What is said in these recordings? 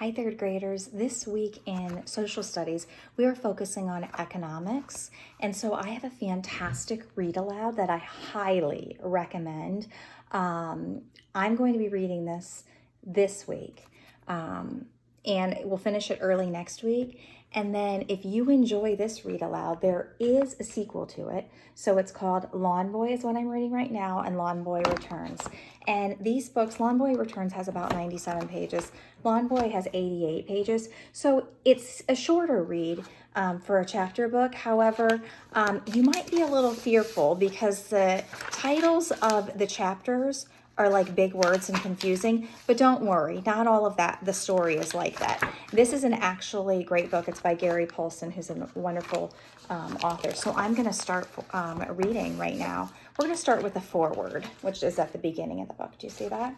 Hi, third graders. This week in social studies, we are focusing on economics. And so I have a fantastic read aloud that I highly recommend. I'm going to be reading this week. And we'll finish it early next week. And then if you enjoy this read aloud, there is a sequel to it. So it's called LawnBoy is what I'm reading right now, and LawnBoy Returns. And these books, LawnBoy Returns has about 97 pages. LawnBoy has 88 pages. So it's a shorter read for a chapter book. However, you might be a little fearful because the titles of the chapters are like big words and confusing, but don't worry, not all of that. The story is like that. This is an actually great book. It's by Gary Paulson, who's a wonderful author. So I'm going to start reading right now. We're going to start with the foreword, which is at the beginning of the book. Do you see that?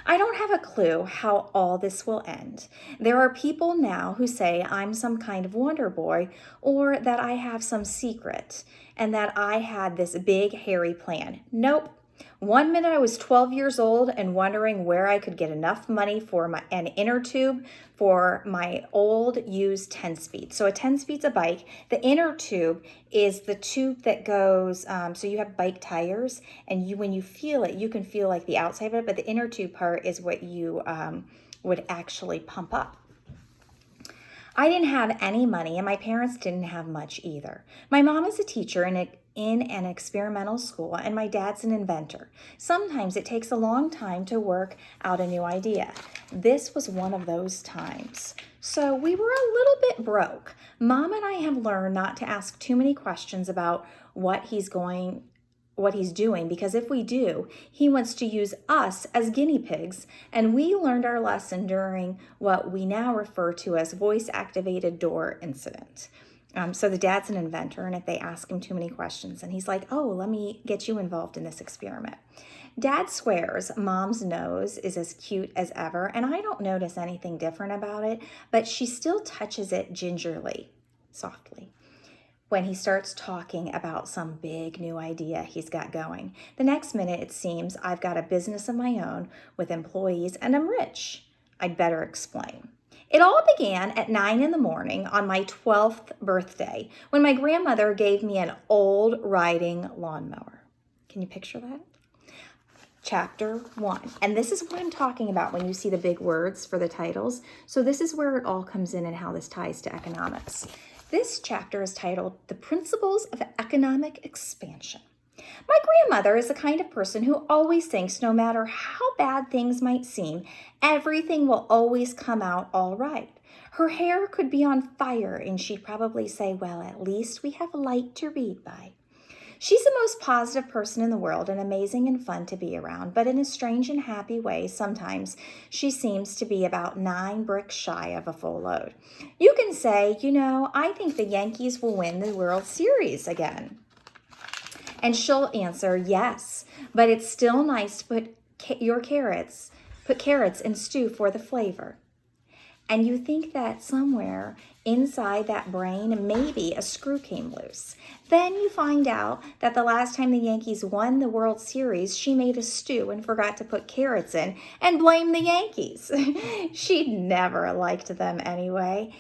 I don't have a clue how all this will end. There are people now who say I'm some kind of wonder boy, or that I have some secret, and that I had this big hairy plan. Nope. One minute I was 12 years old and wondering where I could get enough money for an inner tube for my old used 10-speed. So a 10-speed's a bike. The inner tube is the tube that goes, so you have bike tires, and when you feel it, you can feel like the outside of it, but the inner tube part is what you would actually pump up. I didn't have any money, and my parents didn't have much either. My mom is a teacher in an experimental school, and my dad's an inventor. Sometimes it takes a long time to work out a new idea. This was one of those times. So we were a little bit broke. Mom and I have learned not to ask too many questions about what he's doing, because if we do, he wants to use us as guinea pigs, and we learned our lesson during what we now refer to as voice-activated door incident. So the dad's an inventor, and if they ask him too many questions, and he's like, oh, let me get you involved in this experiment. Dad swears Mom's nose is as cute as ever, and I don't notice anything different about it, but she still touches it gingerly, softly, when he starts talking about some big new idea he's got going. The next minute, it seems I've got a business of my own with employees, and I'm rich. I'd better explain. It all began at 9 a.m. on my 12th birthday when my grandmother gave me an old riding lawnmower. Can you picture that? Chapter 1. And this is what I'm talking about when you see the big words for the titles. So this is where it all comes in and how this ties to economics. This chapter is titled The Principles of Economic Expansion. My grandmother is the kind of person who always thinks no matter how bad things might seem, everything will always come out all right. Her hair could be on fire and she'd probably say, well, at least we have light to read by. She's the most positive person in the world and amazing and fun to be around, but in a strange and happy way, sometimes she seems to be about 9 bricks shy of a full load. You can say, I think the Yankees will win the World Series again. And she'll answer, yes, but it's still nice to put carrots in stew for the flavor. And you think that somewhere inside that brain, maybe a screw came loose. Then you find out that the last time the Yankees won the World Series, she made a stew and forgot to put carrots in and blamed the Yankees. She'd never liked them anyway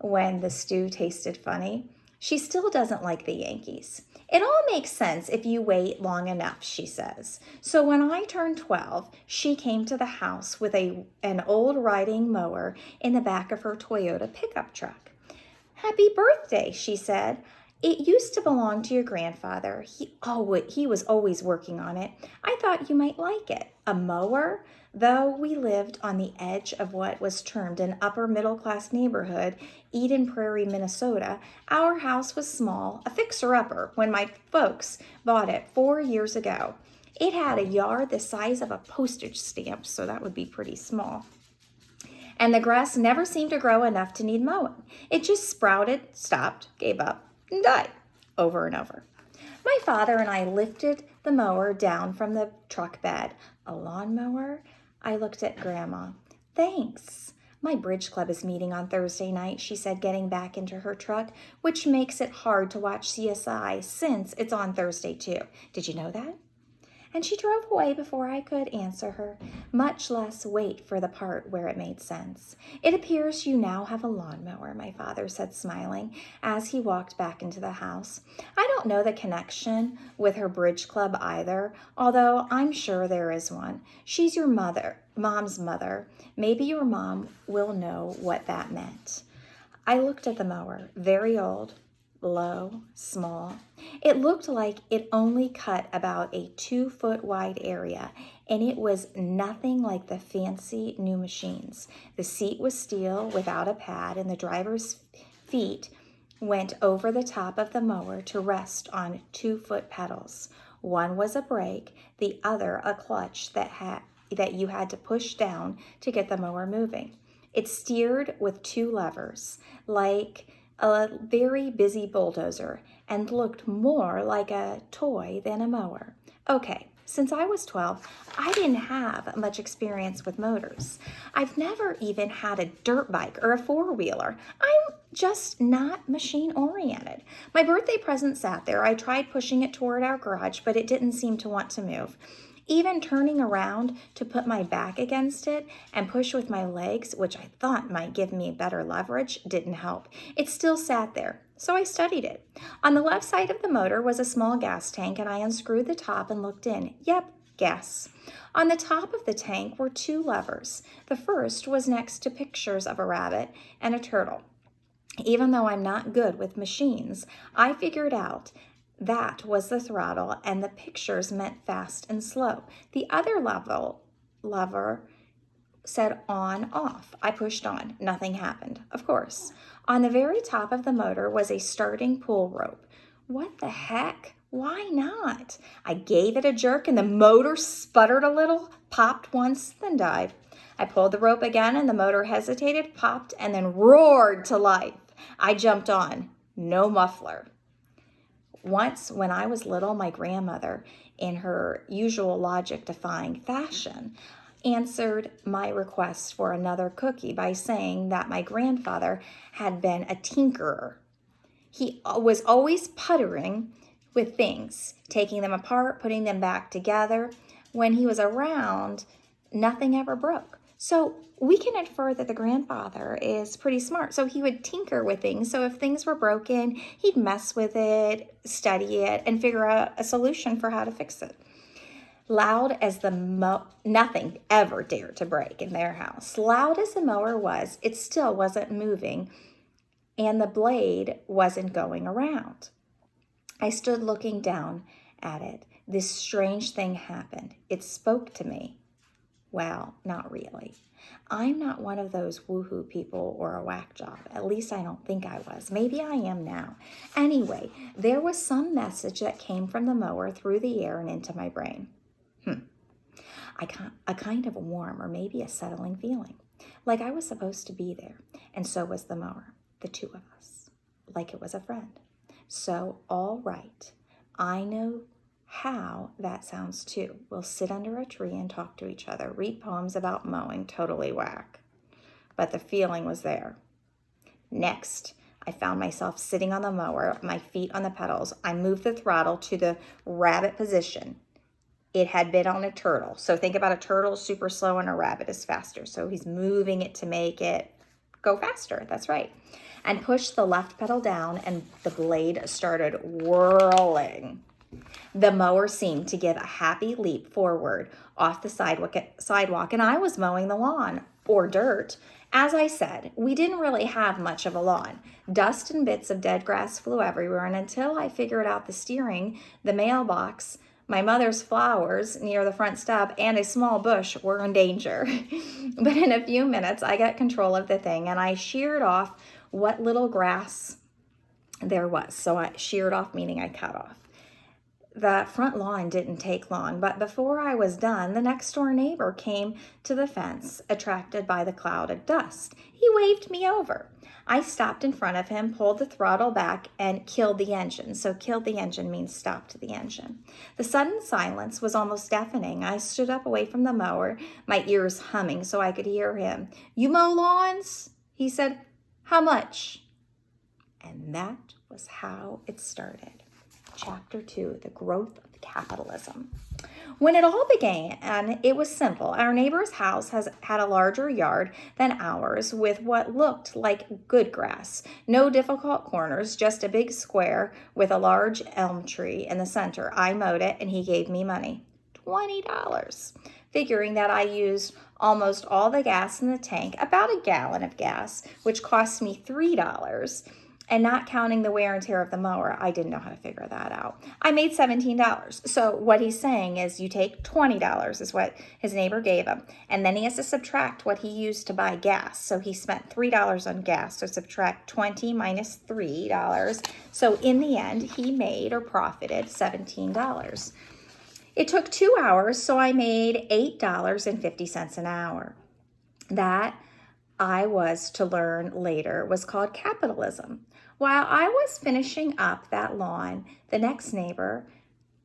when the stew tasted funny. She still doesn't like the Yankees. It all makes sense if you wait long enough, she says. So when I turned 12, she came to the house with an old riding mower in the back of her Toyota pickup truck. Happy birthday, she said. It used to belong to your grandfather. He was always working on it. I thought you might like it. A mower? Though we lived on the edge of what was termed an upper middle-class neighborhood, Eden Prairie, Minnesota, our house was small, a fixer-upper, when my folks bought it 4 years ago. It had a yard the size of a postage stamp, so that would be pretty small. And the grass never seemed to grow enough to need mowing. It just sprouted, stopped, gave up, and died over and over. My father and I lifted the mower down from the truck bed. A lawnmower? I looked at Grandma. Thanks. My bridge club is meeting on Thursday night, she said, getting back into her truck, which makes it hard to watch CSI since it's on Thursday too. Did you know that? And she drove away before I could answer her, much less wait for the part where it made sense. It appears you now have a lawnmower, my father said, smiling, as he walked back into the house. I don't know the connection with her bridge club either, although I'm sure there is one. She's your mom's mother. Maybe your mom will know what that meant. I looked at the mower, very old, low, small. It looked like it only cut about a 2-foot wide area, and it was nothing like the fancy new machines. The seat was steel without a pad, and the driver's feet went over the top of the mower to rest on 2-foot pedals. One was a brake, the other a clutch that you had to push down to get the mower moving. It steered with 2 levers, like a very busy bulldozer, and looked more like a toy than a mower. Okay, since I was 12, I didn't have much experience with motors. I've never even had a dirt bike or a 4-wheeler. I'm just not machine-oriented. My birthday present sat there. I tried pushing it toward our garage, but it didn't seem to want to move. Even turning around to put my back against it and push with my legs, which I thought might give me better leverage, didn't help. It still sat there, so I studied it. On the left side of the motor was a small gas tank, and I unscrewed the top and looked in. Yep, gas. On the top of the tank were 2 levers. The first was next to pictures of a rabbit and a turtle. Even though I'm not good with machines, I figured out that was the throttle, and the pictures meant fast and slow. The other lever said on, off. I pushed on. Nothing happened, of course. On the very top of the motor was a starting pull rope. What the heck? Why not? I gave it a jerk, and the motor sputtered a little, popped once, then died. I pulled the rope again, and the motor hesitated, popped, and then roared to life. I jumped on. No muffler. Once, when I was little, my grandmother, in her usual logic-defying fashion, answered my request for another cookie by saying that my grandfather had been a tinkerer. He was always puttering with things, taking them apart, putting them back together. When he was around, nothing ever broke. So we can infer that the grandfather is pretty smart. So he would tinker with things. So if things were broken, he'd mess with it, study it, and figure out a solution for how to fix it. Loud as nothing ever dared to break in their house. Loud as the mower was, it still wasn't moving, and the blade wasn't going around. I stood looking down at it. This strange thing happened. It spoke to me. Well, not really. I'm not one of those woohoo people or a whack job. At least I don't think I was. Maybe I am now. Anyway, there was some message that came from the mower through the air and into my brain. A kind of warm or maybe a settling feeling. Like I was supposed to be there. And so was the mower. The 2 of us. Like it was a friend. So, all right. I know how that sounds too. We'll sit under a tree and talk to each other, read poems about mowing, totally whack. But the feeling was there. Next, I found myself sitting on the mower, my feet on the pedals. I moved the throttle to the rabbit position. It had been on a turtle. So think about a turtle super slow and a rabbit is faster. So he's moving it to make it go faster. That's right. And pushed the left pedal down, and the blade started whirling. The mower seemed to give a happy leap forward off the sidewalk, and I was mowing the lawn, or dirt. As I said, we didn't really have much of a lawn. Dust and bits of dead grass flew everywhere, and until I figured out the steering, the mailbox, my mother's flowers near the front step, and a small bush were in danger. But in a few minutes, I got control of the thing, and I sheared off what little grass there was. So I sheared off, meaning I cut off. The front lawn didn't take long, but before I was done, the next door neighbor came to the fence, attracted by the cloud of dust. He waved me over. I stopped in front of him, pulled the throttle back, and killed the engine. So killed the engine means stopped the engine. The sudden silence was almost deafening. I stood up away from the mower, my ears humming so I could hear him. "You mow lawns?" He said. "How much?" And that was how it started. Chapter 2, The Growth of Capitalism. When it all began, it was simple. Our neighbor's house has had a larger yard than ours with what looked like good grass. No difficult corners, just a big square with a large elm tree in the center. I mowed it and he gave me money. $20. Figuring that I used almost all the gas in the tank, about a gallon of gas, which cost me $3. And not counting the wear and tear of the mower, I didn't know how to figure that out. I made $17. So what he's saying is you take $20 is what his neighbor gave him. And then he has to subtract what he used to buy gas. So he spent $3 on gas. So subtract 20 minus $3. So in the end, he made or profited $17. It took 2 hours, so I made $8.50 an hour. That I was to learn later was called capitalism. While I was finishing up that lawn, the next neighbor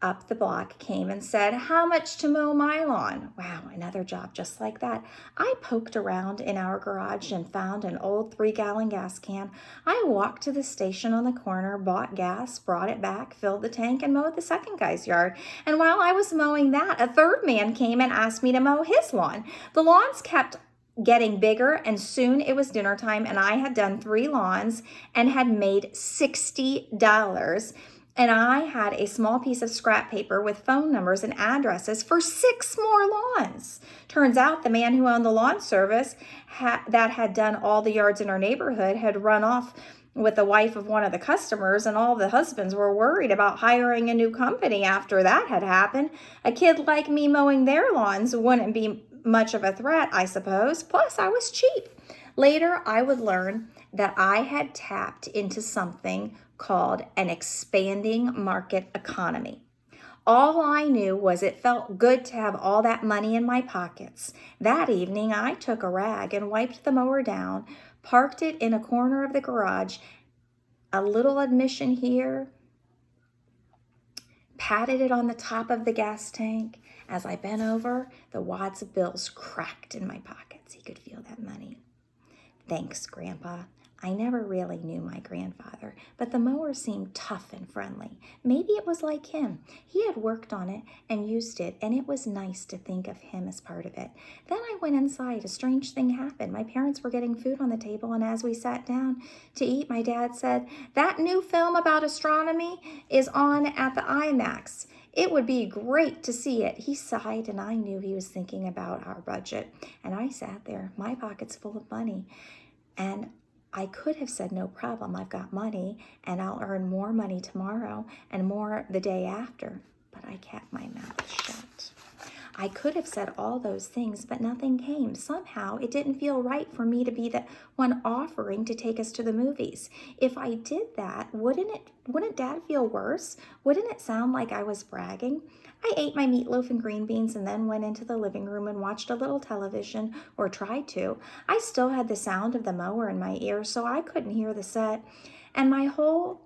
up the block came and said, "How much to mow my lawn?" Wow, another job just like that. I poked around in our garage and found an old 3-gallon gas can. I walked to the station on the corner, bought gas, brought it back, filled the tank, and mowed the second guy's yard. And while I was mowing that, a third man came and asked me to mow his lawn. The lawns kept getting bigger, and soon it was dinner time, and I had done 3 lawns and had made $60. And I had a small piece of scrap paper with phone numbers and addresses for 6 more lawns. Turns out the man who owned the lawn service that had done all the yards in our neighborhood had run off with the wife of one of the customers, and all the husbands were worried about hiring a new company after that had happened. A kid like me mowing their lawns wouldn't be much of a threat, I suppose. Plus, I was cheap. Later, I would learn that I had tapped into something called an expanding market economy. All I knew was it felt good to have all that money in my pockets. That evening, I took a rag and wiped the mower down, parked it in a corner of the garage, a little admission here, patted it on the top of the gas tank. As I bent over, the wads of bills cracked in my pockets. He could feel that money. Thanks, Grandpa. I never really knew my grandfather, but the mower seemed tough and friendly. Maybe it was like him. He had worked on it and used it, and it was nice to think of him as part of it. Then I went inside. A strange thing happened. My parents were getting food on the table, and as we sat down to eat, my dad said, "That new film about astronomy is on at the IMAX. It would be great to see it." He sighed, and I knew he was thinking about our budget. And I sat there, my pockets full of money. And I could have said, "No problem, I've got money, and I'll earn more money tomorrow and more the day after." But I kept my mouth shut. I could have said all those things, but nothing came. Somehow, it didn't feel right for me to be the one offering to take us to the movies. If I did that, wouldn't Dad feel worse? Wouldn't it sound like I was bragging? I ate my meatloaf and green beans and then went into the living room and watched a little television, or tried to. I still had the sound of the mower in my ears, so I couldn't hear the set, and my whole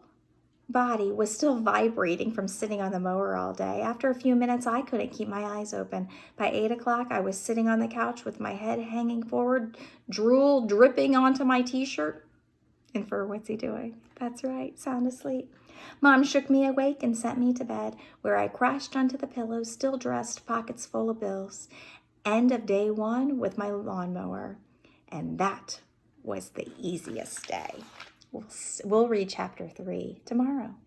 body was still vibrating from sitting on the mower all day. After a few minutes, I couldn't keep my eyes open. By 8 o'clock, I was sitting on the couch with my head hanging forward, drool dripping onto my t-shirt. And for what's he doing? That's right, sound asleep. Mom shook me awake and sent me to bed, where I crashed onto the pillow, still dressed, pockets full of bills. End of day 1 with my lawnmower. And that was the easiest day. We'll read chapter 3 tomorrow.